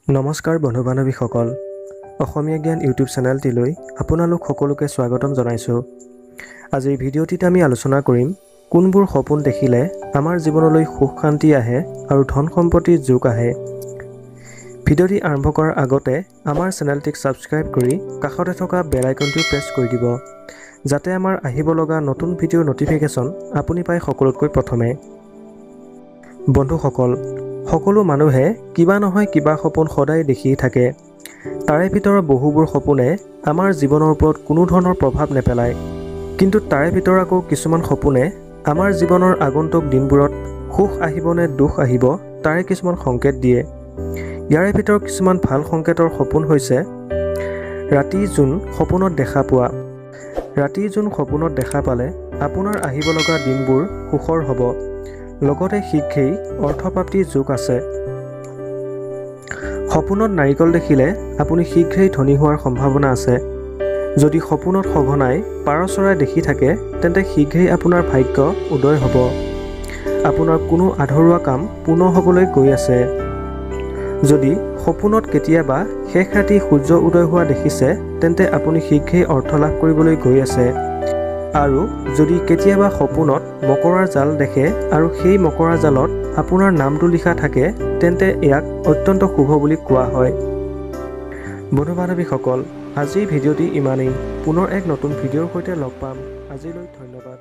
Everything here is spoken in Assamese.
নমস্কাৰ বন্ধু বান্ধৱীসকল অসমীয়া জ্ঞান ইউটিউব চেনেলটিলৈ আপোনালোক সকলোকে স্বাগতম জনাইছোঁ। আজিৰ ভিডিঅ'টিত আমি আলোচনা কৰিম কোনবোৰ সপোন দেখিলে আমাৰ জীৱনলৈ সুখ শান্তি আহে আৰু ধন সম্পত্তিৰ যোগ আহে। ভিডিঅ'টি আৰম্ভ কৰাৰ আগতে আমাৰ চেনেলটিক ছাবস্ক্ৰাইব কৰি কাষতে থকা বেল আইকনটো প্ৰেছ কৰি দিব, যাতে আমাৰ আহিব লগা নতুন ভিডিঅ'ৰ নটিফিকেশ্যন আপুনি পায় সকলোতকৈ প্ৰথমে। বন্ধুসকল, সকলো মানুহে কিবা নহয় কিবা সপোন সদায় দেখি থাকে। তাৰে ভিতৰত বহুবোৰ সপোনে আমাৰ জীৱনৰ ওপৰত কোনো ধৰণৰ প্ৰভাৱ নেপেলায়, কিন্তু তাৰে ভিতৰত আকৌ কিছুমান সপোনে আমাৰ জীৱনৰ আগন্তুক দিনবোৰত সুখ আহিব নে দুখ আহিব তাৰে কিছুমান সংকেত দিয়ে। ইয়াৰে ভিতৰত কিছুমান ভাল সংকেতৰ সপোন হৈছে ৰাতি জোন সপোনত দেখা পোৱা। ৰাতি জোন সপোনত দেখা পালে আপোনাৰ আহিব লগা দিনবোৰ সুখৰ হ'ব, লগতে শীঘ্ৰেই অৰ্থপ্ৰাপ্তিৰ যোগ আছে। সপোনত নাৰিকল দেখিলে আপুনি শীঘ্ৰেই ধনী হোৱাৰ সম্ভাৱনা আছে। যদি সপোনত সঘনাই পাৰ চৰাই দেখি থাকে তেন্তে শীঘ্ৰেই আপোনাৰ ভাগ্য উদয় হ'ব। আপোনাৰ কোনো আধৰুৱা কাম পূৰ্ণ হ'বলৈ গৈ আছে। যদি সপোনত কেতিয়াবা শেষ ৰাতি সূৰ্য উদয় হোৱা দেখিছে তেন্তে আপুনি শীঘ্ৰেই অৰ্থ লাভ কৰিবলৈ গৈ আছে। আৰু যদি কেতিয়াবা সপোনত মকৰাৰ জাল দেখে আৰু সেই মকৰাৰ জালত আপোনাৰ নামটো লিখা থাকে তেন্তে ইয়াক অত্যন্ত শুভ বুলি কোৱা হয়। বন্ধু বান্ধৱীসকল, আজিৰ ভিডিঅ'টি ইমানেই। পুনৰ এক নতুন ভিডিঅ'ৰ সৈতে লগ পাম। আজিলৈ ধন্যবাদ।